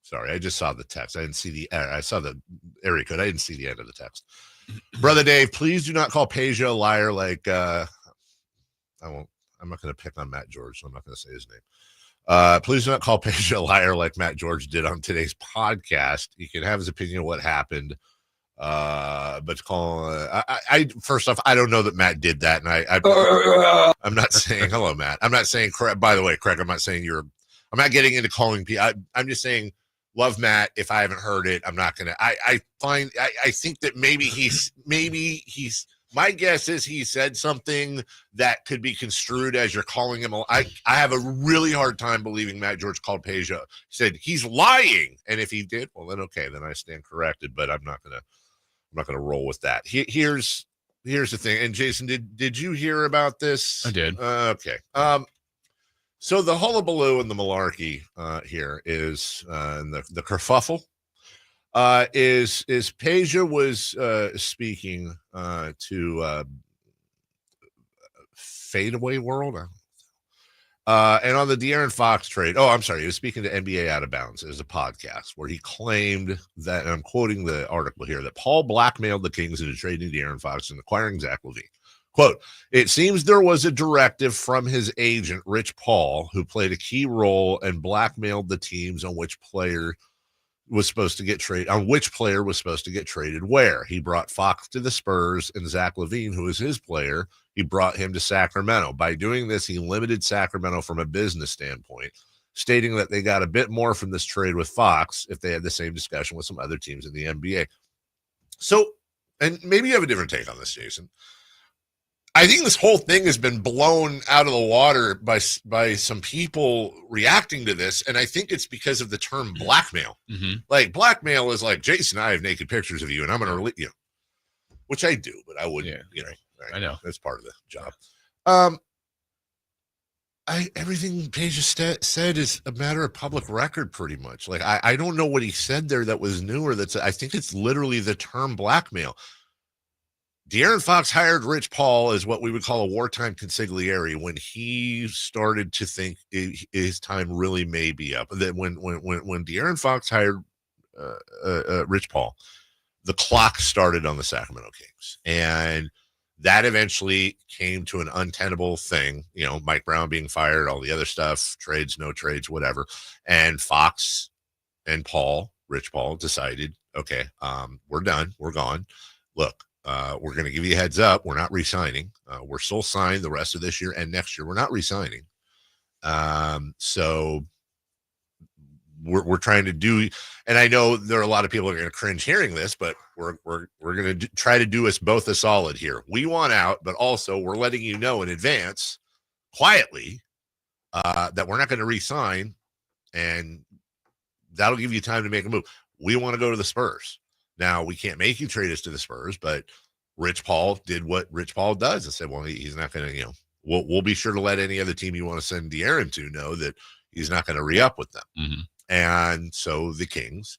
Sorry, I just saw the text. I didn't see I saw the area code. I didn't see the end of the text. Brother Dave, please do not call Peja a liar like I won't. I'm not going to pick on Matt George, so I'm not going to say his name. Please do not call Peja a liar like Matt George did on today's podcast. He can have his opinion of what happened. But call I first off, I don't know that Matt did that, and I'm not saying hello, Matt. I'm not saying, by the way, Craig, I'm not saying I'm not getting into calling people. I'm just saying, love Matt. If I haven't heard it, I'm not gonna. I think that maybe he's my guess is he said something that could be construed as you're calling him. I have a really hard time believing Matt George called Peja, said he's lying, and if he did, well then okay, then I stand corrected. But I'm not gonna roll with that. Here's the thing. And Jason, did you hear about this? I did. Okay. So the hullabaloo and the malarkey here is the kerfuffle is Peja was speaking to Fadeaway World. And on the De'Aaron Fox trade, I'm sorry, he was speaking to NBA Out of Bounds as a podcast where he claimed that, and I'm quoting the article here, that Paul blackmailed the Kings into trading De'Aaron Fox and acquiring Zach LaVine. Quote, it seems there was a directive from his agent, Rich Paul, who played a key role and blackmailed the teams on which player was supposed to get traded, where. He brought Fox to the Spurs and Zach LaVine, who was his player, he brought him to Sacramento. By doing this, he limited Sacramento from a business standpoint, stating that they got a bit more from this trade with Fox if they had the same discussion with some other teams in the NBA. So, and maybe you have a different take on this, Jason. I think this whole thing has been blown out of the water by some people reacting to this, and I think it's because of the term blackmail. Mm-hmm. Like, blackmail is like, Jason, I have naked pictures of you, and I'm going to release you, which I do, but I wouldn't, right? I know. That's part of the job. Everything Peja said is a matter of public record, pretty much. Like, I don't know what he said there that was new, or I think it's literally the term blackmail. De'Aaron Fox hired Rich Paul as what we would call a wartime consigliere when he started to think his time really may be up. That when De'Aaron Fox hired Rich Paul, the clock started on the Sacramento Kings, and that eventually came to an untenable thing. You know, Mike Brown being fired, all the other stuff, trades, no trades, whatever. And Fox and Rich Paul decided, okay, we're done, we're gone. Look. We're going to give you a heads up. We're not re-signing. We're still signed the rest of this year and next year. We're not re-signing. So we're trying to do, and I know there are a lot of people who are going to cringe hearing this, but we're going to try to do us both a solid here. We want out, but also we're letting you know in advance, quietly, that we're not going to re-sign, and that'll give you time to make a move. We want to go to the Spurs. Now, we can't make you trade us to the Spurs, but Rich Paul did what Rich Paul does and said, well, he's not going to, we'll be sure to let any other team you want to send De'Aaron to know that he's not going to re-up with them. Mm-hmm. And so the Kings,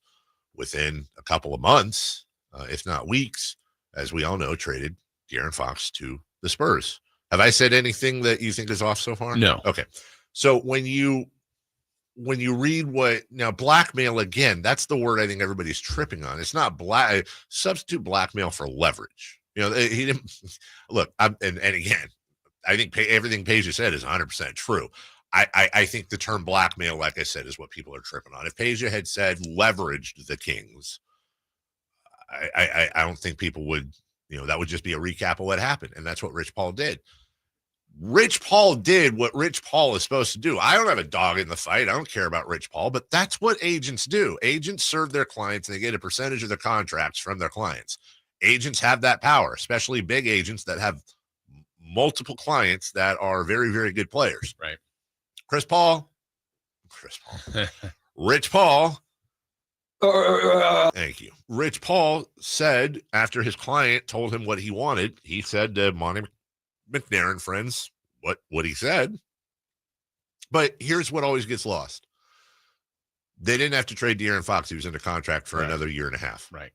within a couple of months, if not weeks, as we all know, traded De'Aaron Fox to the Spurs. Have I said anything that you think is off so far? No. Okay. So when you read now blackmail, again, that's the word I think everybody's tripping on. It's not substitute blackmail for leverage. He didn't look. And again, I think everything Peja said is 100% true. I think the term blackmail, like I said, is what people are tripping on. If Peja had said leveraged the Kings, I don't think people would, that would just be a recap of what happened. And that's what Rich Paul did. Rich Paul did what Rich Paul is supposed to do. I don't have a dog in the fight. I don't care about Rich Paul, but that's what agents do. Agents serve their clients and they get a percentage of their contracts from their clients. Agents have that power, especially big agents that have multiple clients that are very, very good players. Right. Rich Paul. Thank you. Rich Paul said after his client told him what he wanted, he said to Monty McNair friends what he said. But here's what always gets lost. They didn't have to trade De'Aaron Fox. He was under contract for another year and a half. Right.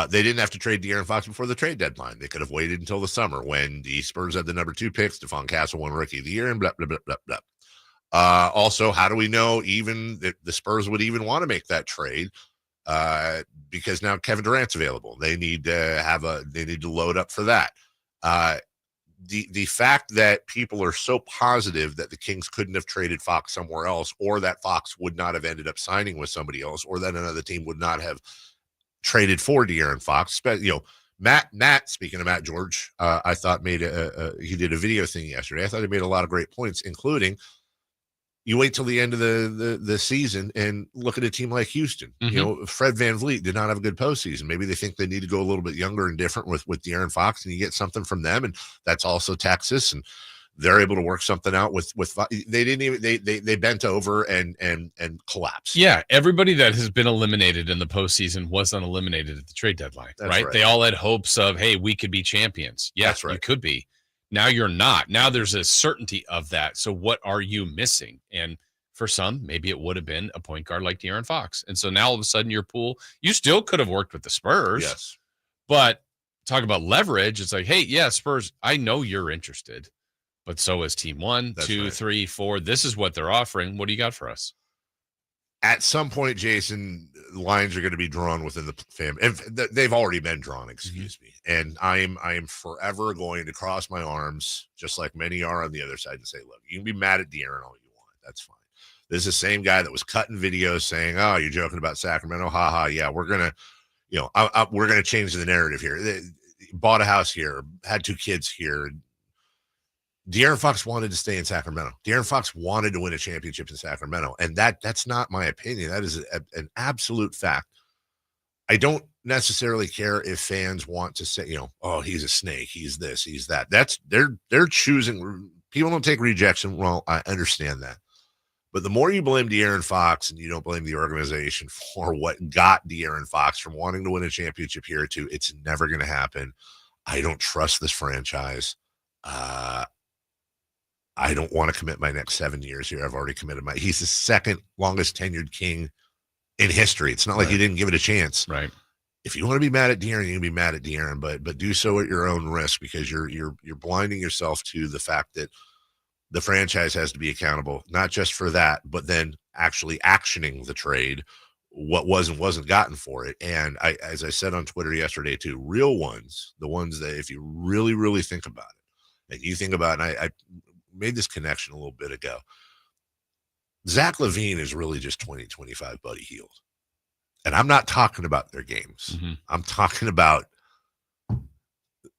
They didn't have to trade De'Aaron Fox before the trade deadline. They could have waited until the summer when the Spurs had the number 2 pick. Stephon Castle won Rookie of the Year and blah, blah, blah, blah, blah. Also, how do we know even that the Spurs would even want to make that trade? Because now Kevin Durant's available. They need to load up for that. The fact that people are so positive that the Kings couldn't have traded Fox somewhere else, or that Fox would not have ended up signing with somebody else, or that another team would not have traded for De'Aaron Fox. Matt, speaking of Matt George, I thought he did a video thing yesterday. I thought he made a lot of great points, including you wait till the end of the season and look at a team like Houston. Mm-hmm. Fred VanVleet did not have a good postseason. Maybe they think they need to go a little bit younger and different with De'Aaron Fox, and you get something from them. And that's also Texas, and they're able to work something out with. They didn't even they bent over and collapsed. Yeah, everybody that has been eliminated in the postseason wasn't eliminated at the trade deadline, right? They all had hopes of, hey, we could be champions. Yeah, that's right. You could be. Now you're not. Now there's a certainty of that. So what are you missing? And for some, maybe it would have been a point guard like De'Aaron Fox. And so now all of a sudden your pool, you still could have worked with the Spurs. Yes. But talk about leverage. It's like, hey, yeah, Spurs, I know you're interested, but so is team 1, 2, 3, 4. This is what they're offering. What do you got for us? At some point, Jason, lines are going to be drawn within the family. They've already been drawn, excuse me. And I am forever going to cross my arms, just like many are on the other side, and say, look, you can be mad at De'Aaron all you want. That's fine. This is the same guy that was cutting videos saying, oh, you're joking about Sacramento. Ha ha. Yeah, we're going to, we're going to change the narrative here. They bought a house here, had 2 kids here. De'Aaron Fox wanted to stay in Sacramento. De'Aaron Fox wanted to win a championship in Sacramento. And that's not my opinion. That is an absolute fact. I don't necessarily care if fans want to say, oh, he's a snake. He's this, he's that. They're choosing. People don't take rejection. Well, I understand that. But the more you blame De'Aaron Fox and you don't blame the organization for what got De'Aaron Fox from wanting to win a championship here too, it's never going to happen. I don't trust this franchise. I don't want to commit my next 7 years here. I've already committed he's the second longest tenured King in history. It's not like you didn't give it a chance. Right. If you want to be mad at De'Aaron, you can be mad at De'Aaron, but do so at your own risk, because you're blinding yourself to the fact that the franchise has to be accountable, not just for that, but then actually actioning the trade, what wasn't gotten for it. And as I said on Twitter yesterday too, real ones, the ones that if you really, really think about it, and you think about, and I made this connection a little bit ago. Zach LaVine is really just 2025 Buddy Hield. And I'm not talking about their games. Mm-hmm. I'm talking about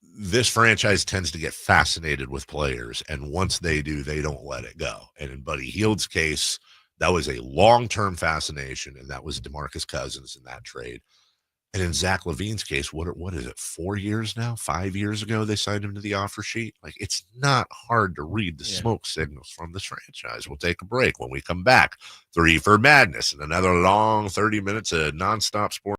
this franchise tends to get fascinated with players. And once they do, they don't let it go. And in Buddy Hield's case, that was a long-term fascination. And that was DeMarcus Cousins in that trade. And in Zach LaVine's case, what is it, 4 years now? 5 years ago, they signed him to the offer sheet. Like, it's not hard to read the smoke signals from this franchise. We'll take a break. When we come back, 3 for Madness and another long 30 minutes of nonstop sports.